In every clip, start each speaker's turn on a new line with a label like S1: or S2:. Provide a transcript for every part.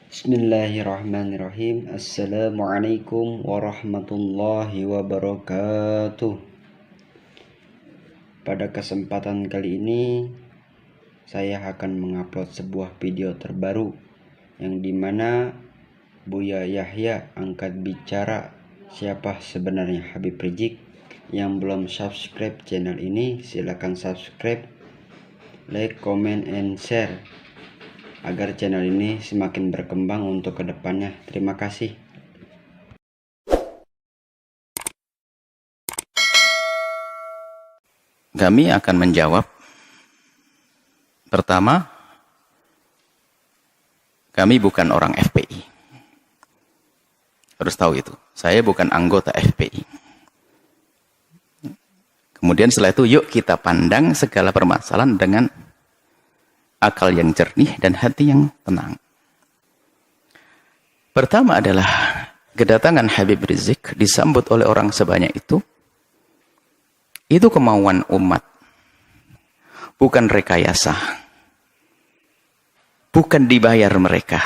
S1: Bismillahirrahmanirrahim. Assalamualaikum warahmatullahi wabarakatuh. Pada kesempatan kali ini saya akan mengupload sebuah video terbaru yang dimana Buya Yahya angkat bicara siapa sebenarnya Habib Rizik. Yang belum subscribe channel ini silakan subscribe, like, comment, and share agar channel ini semakin berkembang untuk kedepannya. Terima kasih.
S2: Kami akan menjawab. Pertama, kami bukan orang FPI. Harus tahu itu. Saya bukan anggota FPI. Kemudian setelah itu, yuk kita pandang segala permasalahan dengan akal yang jernih dan hati yang tenang. Pertama adalah kedatangan Habib Rizik disambut oleh orang sebanyak itu kemauan umat, bukan rekayasa, bukan dibayar mereka.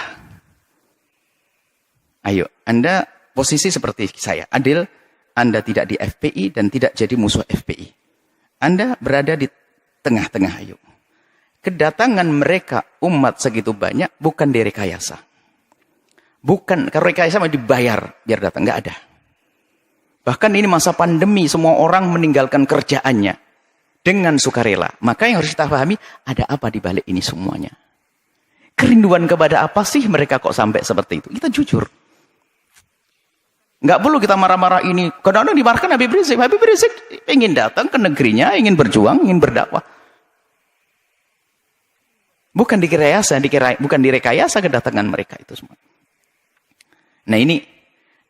S2: Ayo, Anda posisi seperti saya, adil, Anda tidak di FPI dan tidak jadi musuh FPI. Anda berada di tengah-tengah, ayo. Kedatangan mereka umat segitu banyak bukan direkayasa. Bukan, kalau rekayasa mau dibayar biar datang, nggak ada. Bahkan ini masa pandemi, semua orang meninggalkan kerjaannya dengan sukarela. Maka yang harus kita pahami, ada apa di balik ini semuanya? Kerinduan kepada apa sih mereka kok sampai seperti itu? Kita jujur. Nggak perlu kita marah-marah ini. Kadang-kadang dimarahkan Habib Rizik. Habib Rizik ingin datang ke negerinya, ingin berjuang, ingin berdakwah. Bukan direkayasa kedatangan mereka itu semua. Nah ini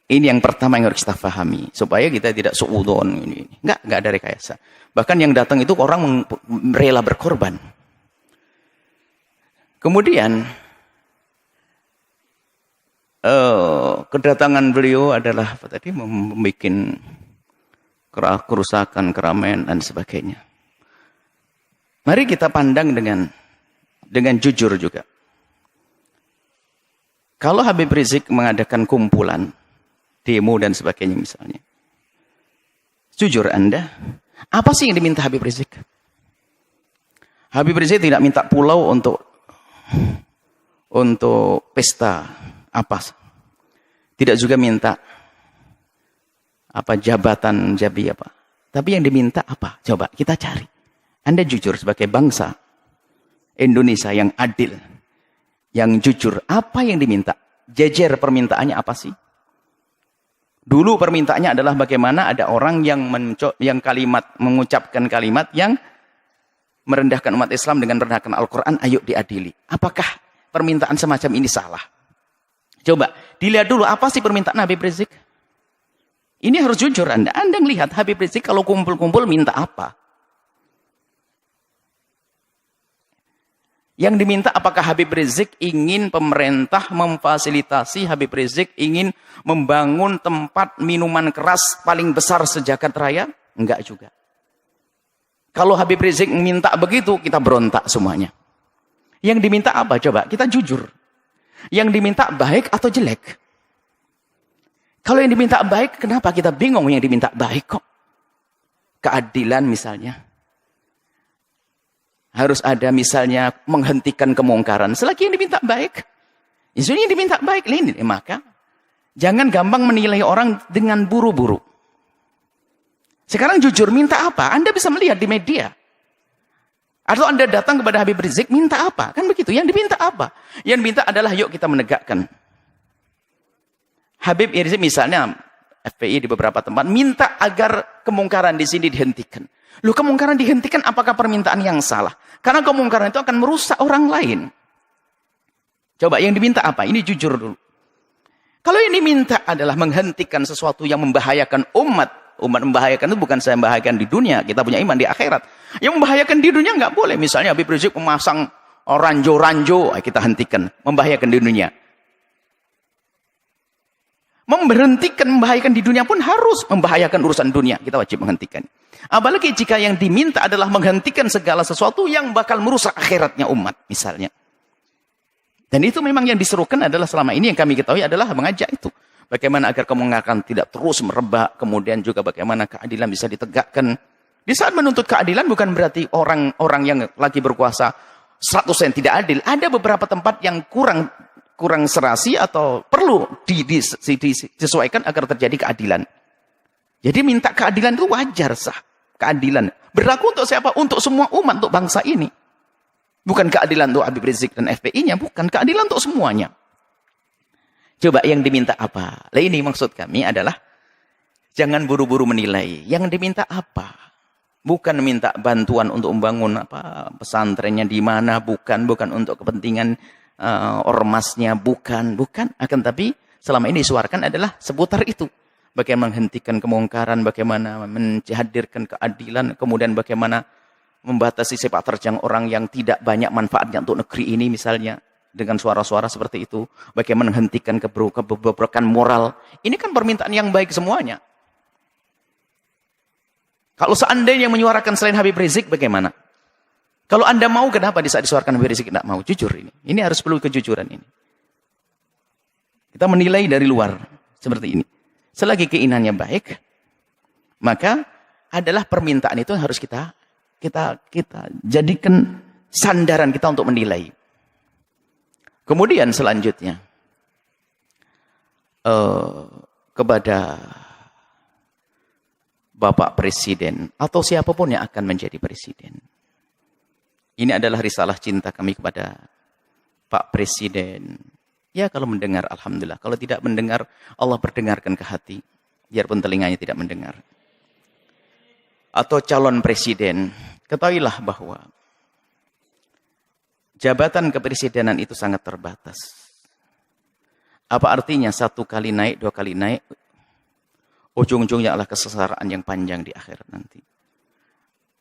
S2: yang pertama yang harus kita pahami. Supaya kita tidak suudon. Enggak ada rekayasa. Bahkan yang datang itu orang rela berkorban. Kemudian, kedatangan beliau adalah membuat kerusakan, keramaian, dan sebagainya. Mari kita pandang dengan jujur juga. Kalau Habib Rizik mengadakan kumpulan, demo dan sebagainya misalnya. Jujur Anda, apa sih yang diminta Habib Rizik? Habib Rizik tidak minta pulau untuk pesta apa. Tidak juga minta jabatan jabi apa. Tapi yang diminta apa? Coba kita cari. Anda jujur sebagai bangsa Indonesia yang adil, yang jujur, apa yang diminta? Jejer permintaannya apa sih? Dulu permintaannya adalah bagaimana ada orang yang mengucapkan kalimat yang merendahkan umat Islam dengan merendahkan Al-Quran, ayo diadili. Apakah permintaan semacam ini salah? Coba dilihat dulu apa sih permintaan Habib Rizik? Ini harus jujur Anda. Anda melihat Habib Rizik kalau kumpul-kumpul minta apa? Yang diminta apakah Habib Rizik ingin pemerintah memfasilitasi, Habib Rizik ingin membangun tempat minuman keras paling besar sejagat raya? Enggak juga. Kalau Habib Rizik minta begitu, kita berontak semuanya. Yang diminta apa? Coba kita jujur. Yang diminta baik atau jelek? Kalau yang diminta baik, kenapa kita bingung yang diminta baik kok? Keadilan misalnya. Harus ada misalnya menghentikan kemungkaran. Selagi yang diminta baik. Isunya yang diminta baik. Maka jangan gampang menilai orang dengan buru-buru. Sekarang jujur minta apa? Anda bisa melihat di media. Atau Anda datang kepada Habib Rizik minta apa? Kan begitu. Yang diminta apa? Yang diminta adalah yuk kita menegakkan. Habib Rizik misalnya FPI di beberapa tempat minta agar kemungkaran di sini dihentikan. Loh, kemungkaran dihentikan apakah permintaan yang salah? Karena kemungkaran itu akan merusak orang lain. Coba yang diminta apa? Ini jujur dulu. Kalau yang diminta adalah menghentikan sesuatu yang membahayakan umat. Umat membahayakan itu bukan saya membahayakan di dunia. Kita punya iman di akhirat. Yang membahayakan di dunia nggak boleh. Misalnya Habib Rizik memasang ranjo-ranjo, kita hentikan. Membahayakan di dunia. Memberhentikan membahayakan di dunia pun harus membahayakan urusan dunia. Kita wajib menghentikan. Apalagi jika yang diminta adalah menghentikan segala sesuatu yang bakal merusak akhiratnya umat. Misalnya. Dan itu memang yang diserukan adalah selama ini yang kami ketahui adalah mengajak itu. Bagaimana agar kemunkaran tidak terus merebak, kemudian juga bagaimana keadilan bisa ditegakkan. Di saat menuntut keadilan bukan berarti orang-orang yang lagi berkuasa 100% tidak adil. Ada beberapa tempat yang kurang serasi atau perlu disesuaikan agar terjadi keadilan. Jadi minta keadilan itu wajar sah. Keadilan. Berlaku untuk siapa? Untuk semua umat, untuk bangsa ini. Bukan keadilan untuk Habib Rizik dan FPI-nya, bukan. Keadilan untuk semuanya. Coba yang diminta apa? Nah ini maksud kami adalah jangan buru-buru menilai. Yang diminta apa? Bukan minta bantuan untuk membangun pesantrennya di mana, bukan untuk kepentingan ormasnya, bukan. Akan tapi selama ini disuarakan adalah seputar itu. Bagaimana menghentikan kemungkaran, bagaimana menghadirkan keadilan, kemudian bagaimana membatasi sepak terjang orang yang tidak banyak manfaatnya untuk negeri ini misalnya. Dengan suara-suara seperti itu. Bagaimana menghentikan kebobrokan moral. Ini kan permintaan yang baik semuanya. Kalau seandainya yang menyuarakan selain Habib Rizik, bagaimana? Kalau Anda mau, kenapa di saat disuarakan Habib Rizik tidak mau? Jujur ini. Ini harus perlu kejujuran ini. Kita menilai dari luar. Seperti ini. Selagi keinginannya baik, maka adalah permintaan itu harus kita jadikan sandaran kita untuk menilai. Kemudian selanjutnya kepada Bapak Presiden atau siapapun yang akan menjadi presiden. Ini adalah risalah cinta kami kepada Pak Presiden. Ya kalau mendengar alhamdulillah, kalau tidak mendengar Allah perdengarkan ke hati, biarpun telinganya tidak mendengar. Atau calon presiden, ketahuilah bahwa jabatan kepresidenan itu sangat terbatas. Apa artinya 1 kali naik, 2 kali naik, ujung-ujungnya adalah kesengsaraan yang panjang di akhirat nanti.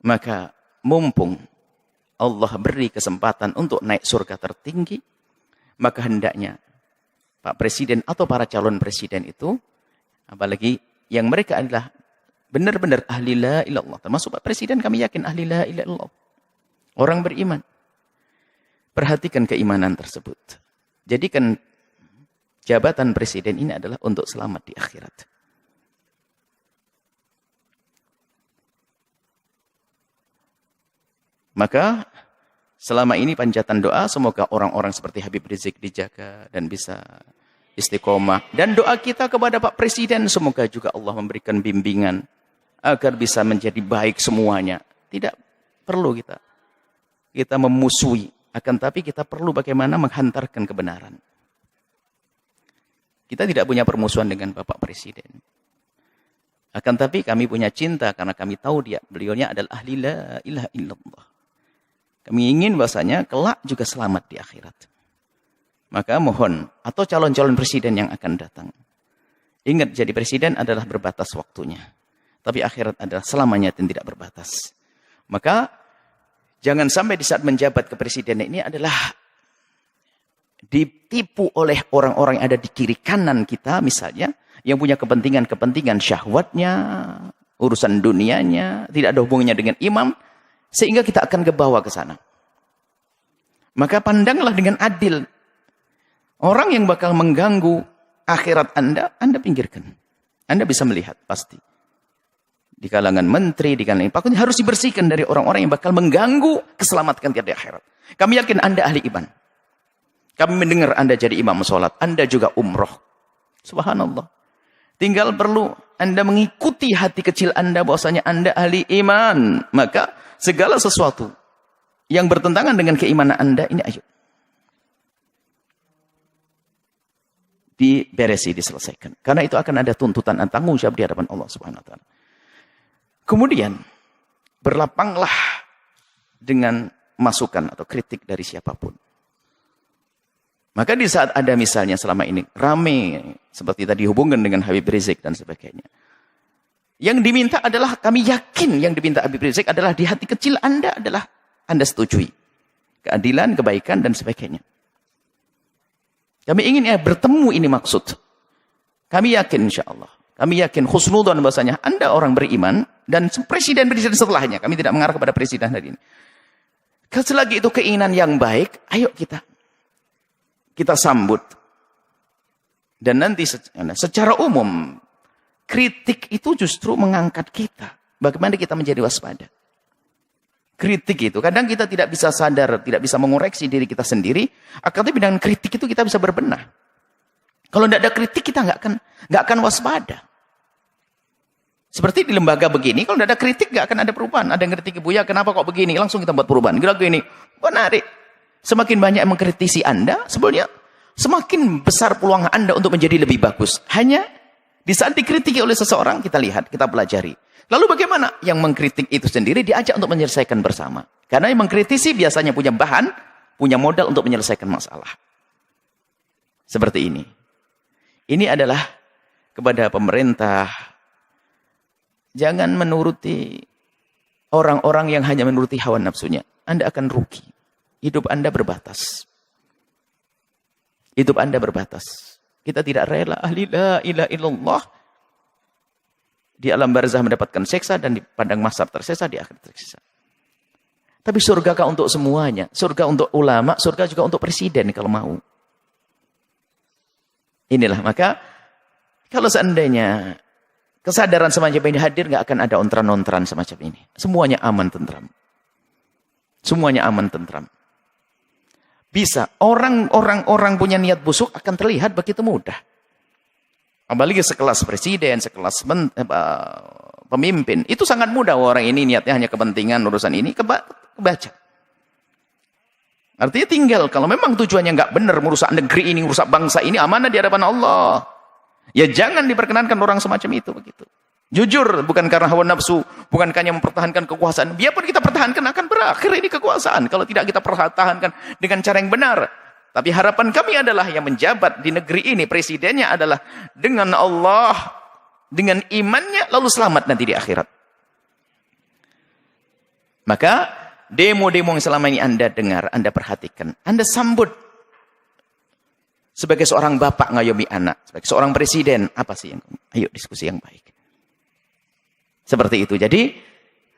S2: Maka mumpung Allah beri kesempatan untuk naik surga tertinggi, maka hendaknya Pak Presiden atau para calon presiden itu, apalagi yang mereka adalah benar-benar ahli la ilallah. Termasuk Pak Presiden kami yakin ahli la ilallah. Orang beriman. Perhatikan keimanan tersebut. Jadikan jabatan presiden ini adalah untuk selamat di akhirat. Maka selama ini panjatan doa semoga orang-orang seperti Habib Rizik dijaga dan bisa istiqomah. Dan doa kita kepada Pak Presiden semoga juga Allah memberikan bimbingan agar bisa menjadi baik semuanya. Tidak perlu kita memusuhi. Akan tapi kita perlu bagaimana menghantarkan kebenaran. Kita tidak punya permusuhan dengan Bapak Presiden. Akan tapi kami punya cinta karena kami tahu beliaunya adalah ahli la ilaha illallah. Kami ingin bahasanya kelak juga selamat di akhirat. Maka mohon, atau calon-calon presiden yang akan datang. Ingat, jadi presiden adalah berbatas waktunya. Tapi akhirat adalah selamanya dan tidak berbatas. Maka jangan sampai di saat menjabat kepresidenan ini adalah ditipu oleh orang-orang yang ada di kiri kanan kita misalnya. Yang punya kepentingan syahwatnya, urusan dunianya, tidak ada hubungannya dengan imam. Sehingga kita akan kebawa ke sana. Maka pandanglah dengan adil. Orang yang bakal mengganggu akhirat Anda pinggirkan. Anda bisa melihat pasti. Di kalangan menteri, di kalangan pakun harus dibersihkan dari orang-orang yang bakal mengganggu keselamatan kita di akhirat. Kami yakin Anda ahli iman. Kami mendengar Anda jadi imam sholat. Anda juga umroh. Subhanallah. Tinggal perlu Anda mengikuti hati kecil Anda bahwasanya Anda ahli iman. Maka segala sesuatu yang bertentangan dengan keimanan Anda ini ayo. Diberesi, diselesaikan. Karena itu akan ada tuntutan dan tanggung jawab di hadapan Allah Subhanahu wa taala. Kemudian berlapanglah dengan masukan atau kritik dari siapapun. Maka di saat ada misalnya selama ini rame seperti tadi hubungan dengan Habib Rizik dan sebagainya. Yang diminta adalah kami yakin yang diminta Habib Rizik adalah di hati kecil Anda adalah Anda setujui. Keadilan, kebaikan dan sebagainya. Kami ingin bertemu ini maksud. Kami yakin insyaAllah. Kami yakin khusnudzon bahasanya Anda orang beriman dan presiden-presiden setelahnya. Kami tidak mengarah kepada presiden hari ini. Selagi itu keinginan yang baik, ayo kita kita sambut. Dan nanti secara umum, kritik itu justru mengangkat kita. Bagaimana kita menjadi waspada. Kritik itu, kadang kita tidak bisa sadar, tidak bisa mengoreksi diri kita sendiri. Akan tetapi dengan kritik itu kita bisa berbenah. Kalau tidak ada kritik, kita nggak akan waspada. Seperti di lembaga begini, kalau tidak ada kritik, nggak akan ada perubahan. Ada yang kritik, Buya, kenapa kok begini? Langsung kita buat perubahan. Kira-kira ini, menarik. Semakin banyak yang mengkritisi Anda, sebenarnya semakin besar peluang Anda untuk menjadi lebih bagus. Hanya di saat dikritiki oleh seseorang, kita lihat, kita pelajari. Lalu bagaimana? Yang mengkritik itu sendiri diajak untuk menyelesaikan bersama. Karena yang mengkritisi biasanya punya bahan, punya modal untuk menyelesaikan masalah. Seperti ini. Ini adalah kepada pemerintah. Jangan menuruti orang-orang yang hanya menuruti hawa nafsunya. Anda akan rugi. Hidup Anda berbatas. Hidup Anda berbatas. Kita tidak rela ahli la ilaha illallah di alam barzah mendapatkan seksa dan di padang mahsyar tersiksa, di akhirat tersiksa. Tapi surga kah untuk semuanya? Surga untuk ulama, surga juga untuk presiden kalau mau. Inilah, maka kalau seandainya kesadaran semacam ini hadir, nggak akan ada ontran-ontran semacam ini. Semuanya aman tentram. Semuanya aman tentram. Bisa. Orang punya niat busuk akan terlihat begitu mudah. Apalagi sekelas presiden, sekelas pemimpin. Itu sangat mudah. Orang ini niatnya hanya kepentingan urusan ini. Kebaca. Artinya tinggal. Kalau memang tujuannya nggak benar. Merusak negeri ini, merusak bangsa ini. Amanah di hadapan Allah. Ya jangan diperkenankan orang semacam itu. Begitu. Jujur, bukan karena hawa nafsu. Bukan hanya mempertahankan kekuasaan. Biarpun kita pertahankan, akan berakhir ini kekuasaan. Kalau tidak kita pertahankan dengan cara yang benar. Tapi harapan kami adalah yang menjabat di negeri ini, presidennya adalah dengan Allah, dengan imannya, lalu selamat nanti di akhirat. Maka, demo-demo yang selama ini Anda dengar, Anda perhatikan, Anda sambut. Sebagai seorang bapak ngayomi anak, sebagai seorang presiden, apa sih yang, ayo diskusi yang baik. Seperti itu. Jadi,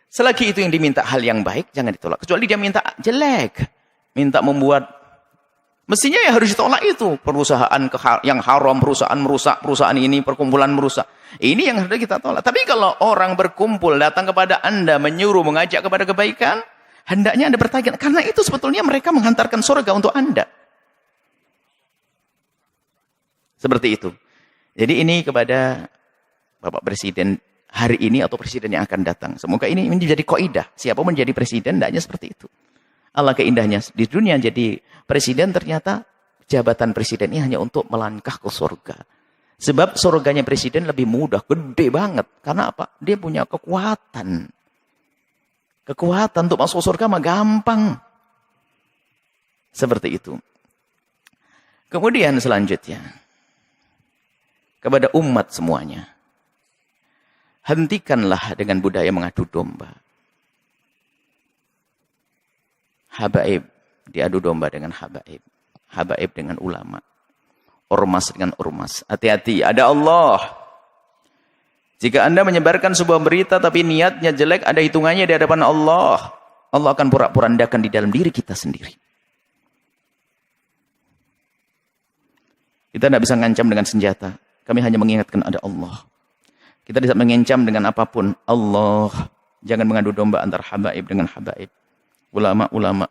S2: selagi itu yang diminta hal yang baik, jangan ditolak. Kecuali dia minta jelek, minta membuat, mestinya ya harus ditolak itu. Perusahaan yang haram, perusahaan merusak, perusahaan ini, perkumpulan merusak. Ini yang harus kita tolak. Tapi kalau orang berkumpul, datang kepada Anda, menyuruh, mengajak kepada kebaikan, hendaknya Anda bertanya. Karena itu sebetulnya mereka menghantarkan surga untuk Anda. Seperti itu. Jadi ini kepada Bapak Presiden hari ini atau presiden yang akan datang. Semoga ini menjadi kaidah. Siapa menjadi presiden, hendaknya seperti itu. Allah keindahnya di dunia jadi presiden, ternyata jabatan presiden ini hanya untuk melangkah ke surga. Sebab surganya presiden lebih mudah, gede banget. Karena apa? Dia punya kekuatan. Kekuatan untuk masuk surga mah gampang. Seperti itu. Kemudian selanjutnya, kepada umat semuanya, hentikanlah dengan budaya mengadu domba. Habaib diadu domba dengan habaib. Habaib dengan ulama. Ormas dengan ormas. Hati-hati, ada Allah. Jika Anda menyebarkan sebuah berita tapi niatnya jelek, ada hitungannya di hadapan Allah. Allah akan porak-porandakan di dalam diri kita sendiri. Kita tidak bisa ngancam dengan senjata. Kami hanya mengingatkan ada Allah. Kita tidak mengancam dengan apapun. Allah. Jangan mengadu domba antara habaib dengan habaib. Ulama-ulama.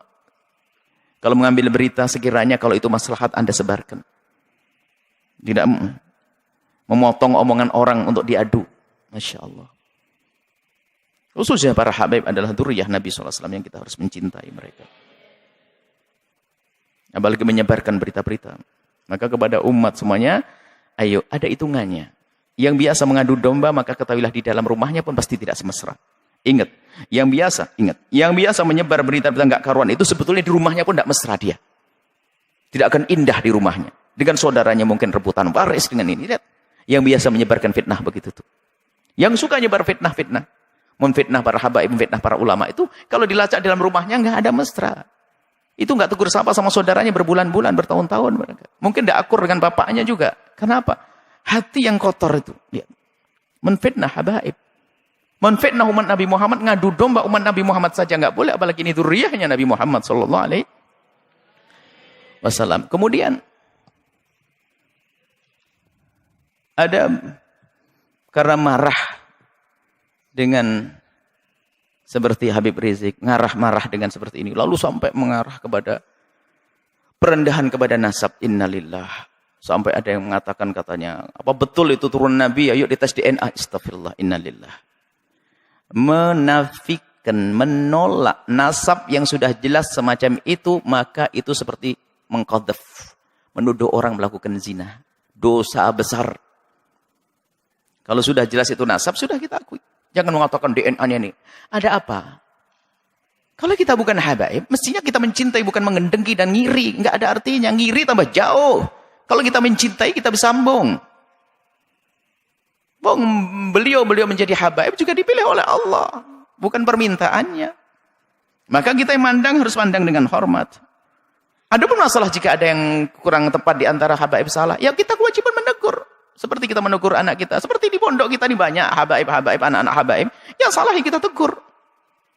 S2: Kalau mengambil berita, sekiranya kalau itu maslahat Anda sebarkan. Tidak memotong omongan orang untuk diadu. Masya Allah. Khususnya para habaib adalah dzurriyyah Nabi SAW yang kita harus mencintai mereka. Apalagi menyebarkan berita-berita. Maka kepada umat semuanya, ayo ada hitungannya. Yang biasa mengadu domba, maka ketahuilah di dalam rumahnya pun pasti tidak semesra. Ingat, yang biasa menyebar berita-berita enggak karuan itu sebetulnya di rumahnya pun tidak mesra dia. Tidak akan indah di rumahnya. Dengan saudaranya mungkin rebutan waris dengan ini. Lihat. Yang biasa menyebarkan fitnah begitu tuh. Yang suka nyebar fitnah-fitnah. Memfitnah para habaib, memfitnah para ulama itu. Kalau dilacak dalam rumahnya enggak ada mesra. Itu enggak tegur sapa sama saudaranya berbulan-bulan, bertahun-tahun. Mungkin tidak akur dengan bapaknya juga. Kenapa? Hati yang kotor itu. Lihat. Memfitnah habaib. Memfitnah umat Nabi Muhammad, ngadu domba umat Nabi Muhammad saja enggak boleh. Apalagi ini dzurriyyahnya Nabi Muhammad SAW. Kemudian Ada karena marah dengan seperti Habib Rizik, marah dengan seperti ini, lalu sampai mengarah kepada perendahan kepada nasab. Innalillah. Sampai ada yang mengatakan katanya, apa betul itu turun Nabi? Ayo dites DNA. Astagfirullah. Innalillah. Menafikan, menolak nasab yang sudah jelas semacam itu, maka itu seperti mengqadhaf, menuduh orang melakukan zina. Dosa besar. Kalau sudah jelas itu nasab, sudah kita akui. Jangan mengatakan DNA-nya ini. Ada apa? Kalau kita bukan habaib, mestinya kita mencintai, bukan mengendengki dan ngiri. Enggak ada artinya. Ngiri tambah jauh. Kalau kita mencintai, kita bersambung. Beliau menjadi habaib juga dipilih oleh Allah. Bukan permintaannya. Maka kita yang mandang harus pandang dengan hormat. Ada pun masalah jika ada yang kurang tepat di antara habaib salah. Ya kita kewajiban menegur. Seperti kita menegur anak kita. Seperti di pondok kita ini banyak habaib-habaib, anak-anak habaib. Yang salah ya kita tegur.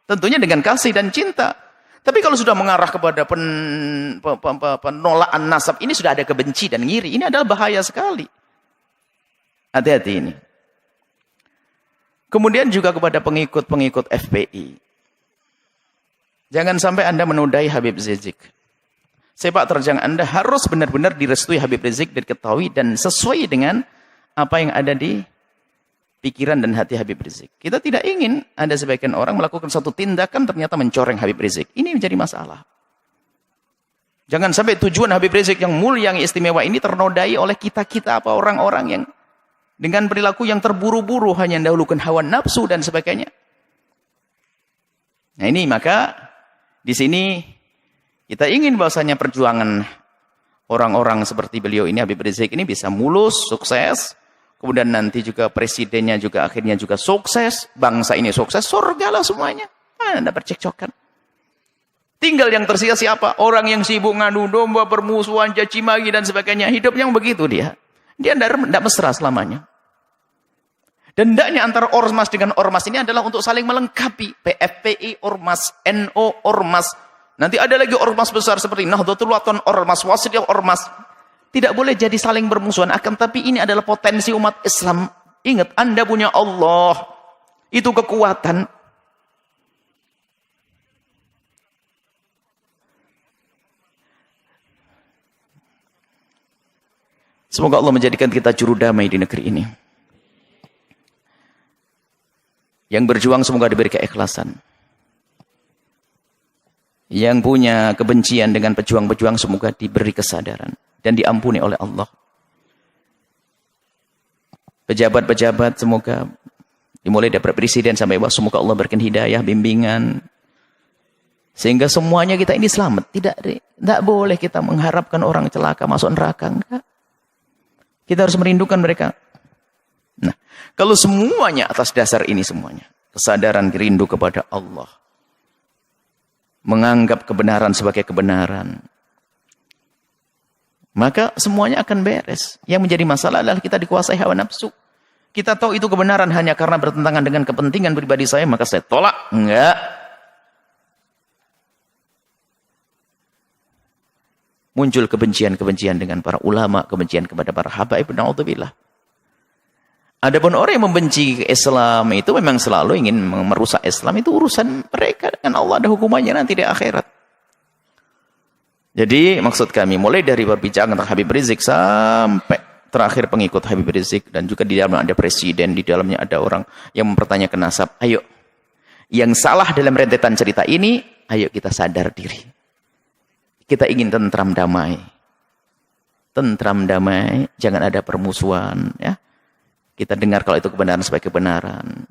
S2: Tentunya dengan kasih dan cinta. Tapi kalau sudah mengarah kepada penolakan nasab, ini sudah ada kebenci dan ngiri. Ini adalah bahaya sekali. Hati-hati ini. Kemudian juga kepada pengikut-pengikut FPI. Jangan sampai Anda menodai Habib Rizik. Sepak terjang Anda harus benar-benar direstui Habib Rizik, diketahui dan sesuai dengan apa yang ada di pikiran dan hati Habib Rizik. Kita tidak ingin ada sebagian orang melakukan satu tindakan ternyata mencoreng Habib Rizik. Ini menjadi masalah. Jangan sampai tujuan Habib Rizik yang mulia, yang istimewa ini ternodai oleh kita-kita apa orang-orang yang dengan perilaku yang terburu-buru, hanya mendahulukan hawa nafsu dan sebagainya. Nah ini maka di sini kita ingin bahwasanya perjuangan orang-orang seperti beliau ini, Habib Rizik ini bisa mulus, sukses. Kemudian nanti juga presidennya juga akhirnya juga sukses. Bangsa ini sukses, surga lah semuanya. Anda percekcokan. Tinggal yang tersisa siapa? Orang yang sibuk ngadu domba, permusuhan, caci maki dan sebagainya. Hidupnya begitu dia. Dia tidak mesra selamanya. Dan hendaknya antara ormas dengan ormas ini adalah untuk saling melengkapi. PFPI, ormas, NO, ormas. Nanti ada lagi ormas besar seperti Nahdlatul Wathon, ormas, Wasidiyah, ormas. Tidak boleh jadi saling bermusuhan. Akan tapi ini adalah potensi umat Islam. Ingat, Anda punya Allah. Itu kekuatan. Semoga Allah menjadikan kita juru damai di negeri ini. Yang berjuang semoga diberi keikhlasan. Yang punya kebencian dengan pejuang-pejuang semoga diberi kesadaran dan diampuni oleh Allah. Pejabat-pejabat semoga dimulai dari presiden sampai bawah, semoga Allah berikan hidayah, bimbingan, sehingga semuanya kita ini selamat. Tidak boleh kita mengharapkan orang celaka masuk neraka, enggak. Kita harus merindukan mereka. Nah, kalau semuanya atas dasar ini semuanya, kesadaran rindu kepada Allah, menganggap kebenaran sebagai kebenaran, maka semuanya akan beres. Yang menjadi masalah adalah kita dikuasai hawa nafsu. Kita tahu itu kebenaran hanya karena bertentangan dengan kepentingan pribadi saya, maka saya tolak. Enggak. Muncul kebencian-kebencian dengan para ulama, kebencian kepada para habaib, na'udzubillah. Adapun orang yang membenci Islam itu memang selalu ingin merusak Islam, itu urusan mereka dengan Allah, ada hukumannya nanti di akhirat. Jadi maksud kami mulai dari berbicara tentang Habib Rizik sampai terakhir pengikut Habib Rizik, dan juga di dalamnya ada presiden, di dalamnya ada orang yang mempertanyakan nasab. Ayo, yang salah dalam rentetan cerita ini, ayo kita sadar diri. Kita ingin tentram damai. Tentram damai, jangan ada permusuhan, ya. Kita dengar kalau itu kebenaran sebagai kebenaran.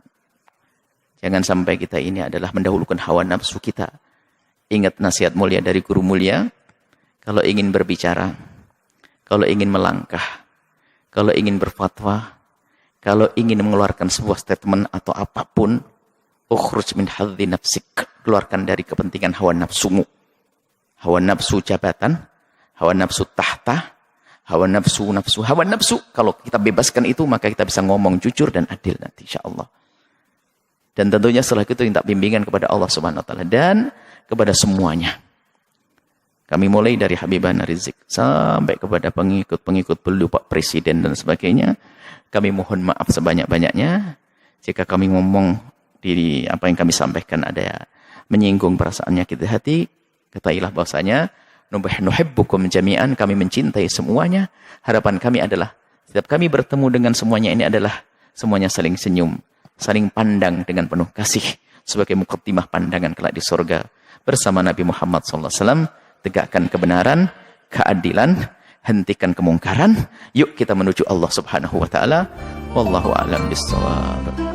S2: Jangan sampai kita ini adalah mendahulukan hawa nafsu kita. Ingat nasihat mulia dari guru mulia. Kalau ingin berbicara, kalau ingin melangkah, kalau ingin berfatwa, kalau ingin mengeluarkan sebuah statement atau apapun, ukhruj min hadzi nafsik. Keluarkan dari kepentingan hawa nafsumu. Hawa nafsu jabatan, hawa nafsu tahta, hawa nafsu. Kalau kita bebaskan itu, maka kita bisa ngomong jujur dan adil nanti insyaallah. Dan tentunya setelah itu minta bimbingan kepada Allah Subhanahu wa taala dan kepada semuanya. Kami mulai dari Habibana Rizik sampai kepada pengikut-pengikut beliau, Pak Presiden dan sebagainya. Kami mohon maaf sebanyak-banyaknya jika kami ngomong di apa yang kami sampaikan ada menyinggung perasaan nyakit hati. Ketahuilah bahwasanya nuhibbukum jami'an, kami mencintai semuanya. Harapan kami adalah setiap kami bertemu dengan semuanya ini adalah semuanya saling senyum, saling pandang dengan penuh kasih sebagai muqaddimah pandangan kelak di surga bersama Nabi Muhammad SAW. Tegakkan kebenaran, keadilan, hentikan kemungkaran. Yuk kita menuju Allah Subhanahu wa taala. Wallahu a'lam bissawab.